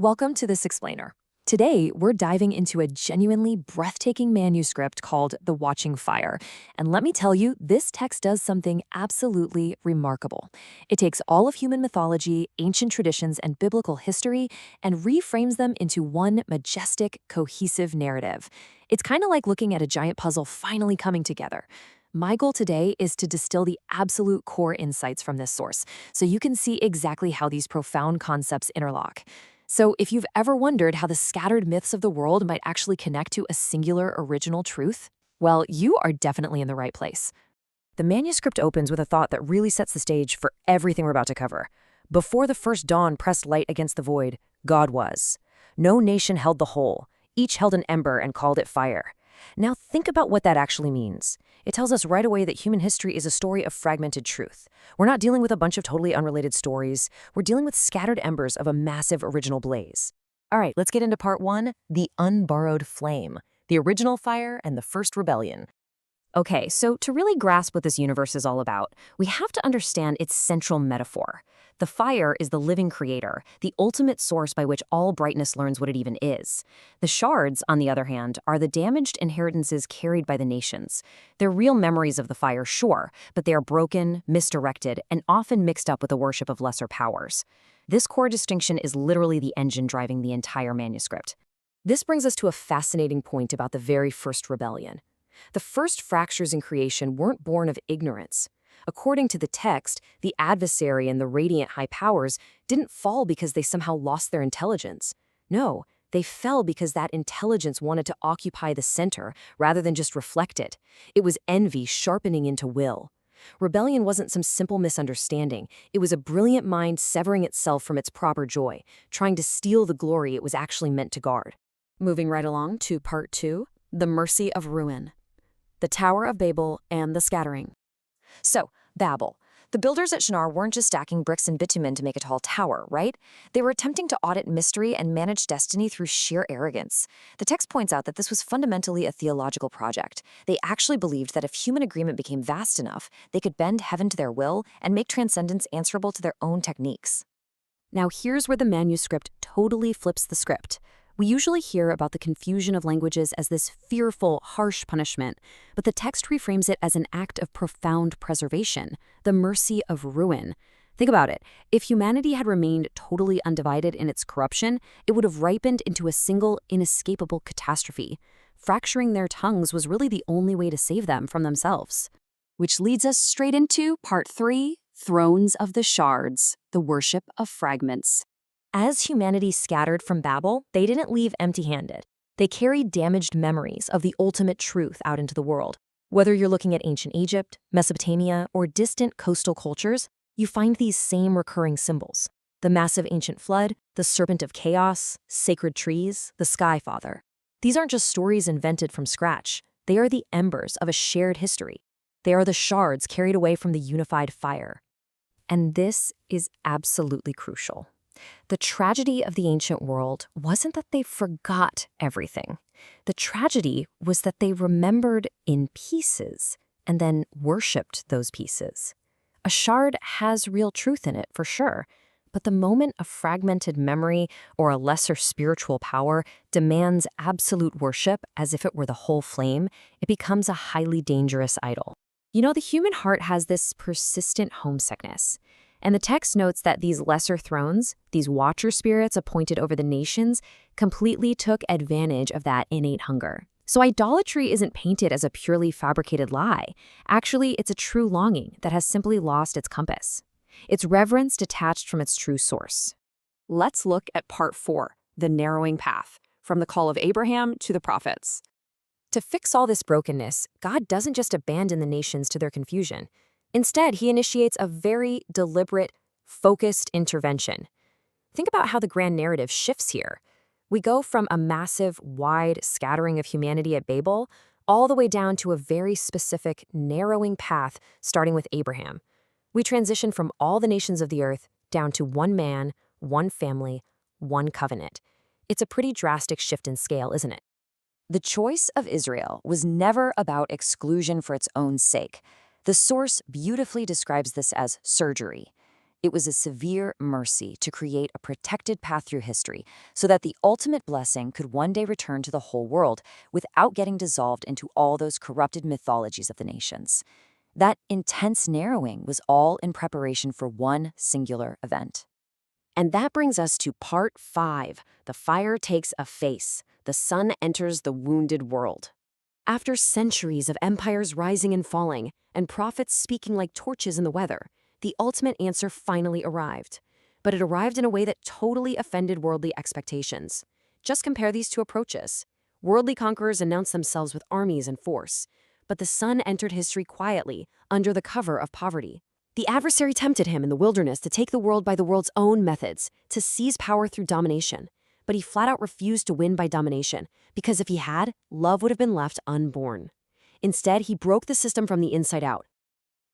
Welcome to This Explainer. Today, we're diving into a genuinely breathtaking manuscript called The Watching Fire. And let me tell you, this text does something absolutely remarkable. It takes all of human mythology, ancient traditions, and biblical history and reframes them into one majestic, cohesive narrative. It's kind of like looking at a giant puzzle finally coming together. My goal today is to distill the absolute core insights from this source, so you can see exactly how these profound concepts interlock. So, if you've ever wondered how the scattered myths of the world might actually connect to a singular original truth, well, you are definitely in the right place. The manuscript opens with a thought that really sets the stage for everything we're about to cover. Before the first dawn pressed light against the void, God was. No nation held the whole. Each held an ember and called it fire. Now think about what that actually means. It tells us right away that human history is a story of fragmented truth. We're not dealing with a bunch of totally unrelated stories. We're dealing with scattered embers of a massive original blaze. All right, let's get into part one, the unborrowed flame, the original fire and the first rebellion. Okay, so to really grasp what this universe is all about, we have to understand its central metaphor. The fire is the living creator, the ultimate source by which all brightness learns what it even is. The shards, on the other hand, are the damaged inheritances carried by the nations. They're real memories of the fire, sure, but they are broken, misdirected, and often mixed up with the worship of lesser powers. This core distinction is literally the engine driving the entire manuscript. This brings us to a fascinating point about the very first rebellion. The first fractures in creation weren't born of ignorance. According to the text, the adversary and the radiant high powers didn't fall because they somehow lost their intelligence. No, they fell because that intelligence wanted to occupy the center rather than just reflect it. It was envy sharpening into will. Rebellion wasn't some simple misunderstanding. It was a brilliant mind severing itself from its proper joy, trying to steal the glory it was actually meant to guard. Moving right along to part two, the mercy of ruin. The Tower of Babel and the Scattering. So, Babel. The builders at Shinar weren't just stacking bricks and bitumen to make a tall tower, right? They were attempting to audit mystery and manage destiny through sheer arrogance. The text points out that this was fundamentally a theological project. They actually believed that if human agreement became vast enough, they could bend heaven to their will and make transcendence answerable to their own techniques. Now here's where the manuscript totally flips the script. We usually hear about the confusion of languages as this fearful, harsh punishment, but the text reframes it as an act of profound preservation, the mercy of ruin. Think about it. If humanity had remained totally undivided in its corruption, it would have ripened into a single, inescapable catastrophe. Fracturing their tongues was really the only way to save them from themselves. Which leads us straight into part three, Thrones of the Shards, the worship of fragments. As humanity scattered from Babel, they didn't leave empty-handed. They carried damaged memories of the ultimate truth out into the world. Whether you're looking at ancient Egypt, Mesopotamia, or distant coastal cultures, you find these same recurring symbols. The massive ancient flood, the serpent of chaos, sacred trees, the sky father. These aren't just stories invented from scratch. They are the embers of a shared history. They are the shards carried away from the unified fire. And this is absolutely crucial. The tragedy of the ancient world wasn't that they forgot everything. The tragedy was that they remembered in pieces and then worshipped those pieces. A shard has real truth in it, for sure, but the moment a fragmented memory or a lesser spiritual power demands absolute worship as if it were the whole flame, it becomes a highly dangerous idol. You know, the human heart has this persistent homesickness. And the text notes that these lesser thrones, these watcher spirits appointed over the nations, completely took advantage of that innate hunger. So idolatry isn't painted as a purely fabricated lie. Actually, it's a true longing that has simply lost its compass. It's reverence detached from its true source. Let's look at part four, the narrowing path, from the call of Abraham to the prophets. To fix all this brokenness, God doesn't just abandon the nations to their confusion. Instead, he initiates a very deliberate, focused intervention. Think about how the grand narrative shifts here. We go from a massive, wide scattering of humanity at Babel all the way down to a very specific, narrowing path starting with Abraham. We transition from all the nations of the earth down to one man, one family, one covenant. It's a pretty drastic shift in scale, isn't it? The choice of Israel was never about exclusion for its own sake. The source beautifully describes this as surgery. It was a severe mercy to create a protected path through history so that the ultimate blessing could one day return to the whole world without getting dissolved into all those corrupted mythologies of the nations. That intense narrowing was all in preparation for one singular event. And that brings us to part 5. The fire takes a face. The sun enters the wounded world. After centuries of empires rising and falling, and prophets speaking like torches in the weather, the ultimate answer finally arrived. But it arrived in a way that totally offended worldly expectations. Just compare these two approaches. Worldly conquerors announced themselves with armies and force, but the sun entered history quietly, under the cover of poverty. The adversary tempted him in the wilderness to take the world by the world's own methods, to seize power through domination. But he flat out refused to win by domination, because if he had, love would have been left unborn. Instead, he broke the system from the inside out.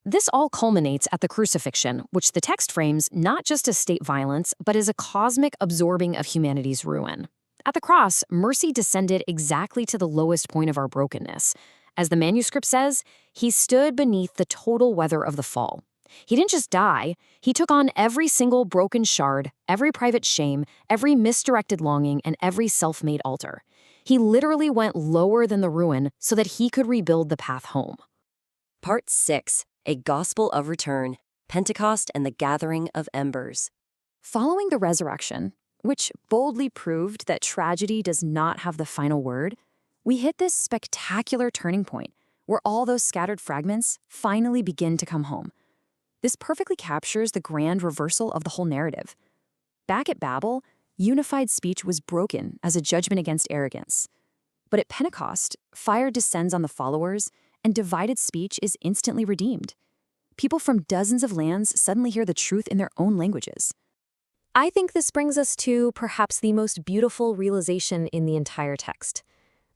This all culminates at the crucifixion, which the text frames not just as state violence, but as a cosmic absorbing of humanity's ruin. At the cross, mercy descended exactly to the lowest point of our brokenness. As the manuscript says, he stood beneath the total weather of the fall. He didn't just die, he took on every single broken shard, every private shame, every misdirected longing, and every self-made altar. He literally went lower than the ruin so that he could rebuild the path home. Part 6. A Gospel of Return, Pentecost and the Gathering of Embers. Following the resurrection, which boldly proved that tragedy does not have the final word, we hit this spectacular turning point where all those scattered fragments finally begin to come home. This perfectly captures the grand reversal of the whole narrative. Back at Babel, unified speech was broken as a judgment against arrogance. But at Pentecost, fire descends on the followers, and divided speech is instantly redeemed. People from dozens of lands suddenly hear the truth in their own languages. I think this brings us to perhaps the most beautiful realization in the entire text.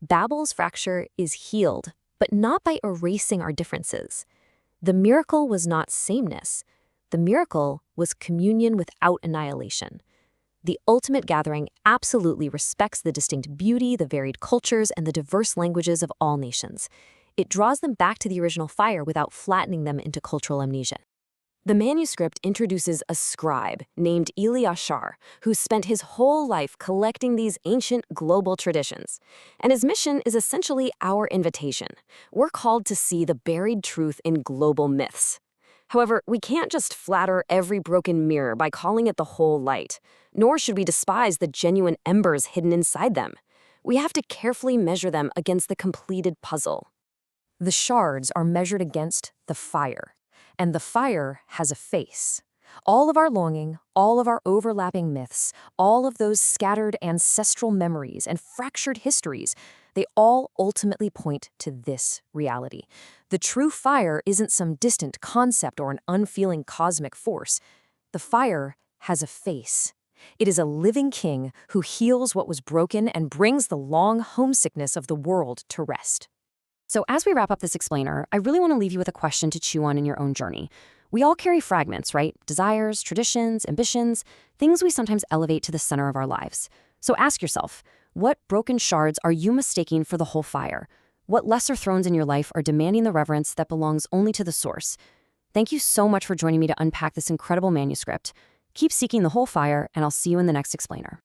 Babel's fracture is healed, but not by erasing our differences. The miracle was not sameness. The miracle was communion without annihilation. The ultimate gathering absolutely respects the distinct beauty, the varied cultures, and the diverse languages of all nations. It draws them back to the original fire without flattening them into cultural amnesia. The manuscript introduces a scribe named Eliashar, who spent his whole life collecting these ancient global traditions. And his mission is essentially our invitation. We're called to see the buried truth in global myths. However, we can't just flatter every broken mirror by calling it the whole light, nor should we despise the genuine embers hidden inside them. We have to carefully measure them against the completed puzzle. The shards are measured against the fire. And the fire has a face. All of our longing, all of our overlapping myths, all of those scattered ancestral memories and fractured histories, they all ultimately point to this reality. The true fire isn't some distant concept or an unfeeling cosmic force. The fire has a face. It is a living king who heals what was broken and brings the long homesickness of the world to rest. So as we wrap up this explainer, I really want to leave you with a question to chew on in your own journey. We all carry fragments, right? Desires, traditions, ambitions, things we sometimes elevate to the center of our lives. So ask yourself, what broken shards are you mistaking for the whole fire? What lesser thrones in your life are demanding the reverence that belongs only to the source? Thank you so much for joining me to unpack this incredible manuscript. Keep seeking the whole fire, and I'll see you in the next explainer.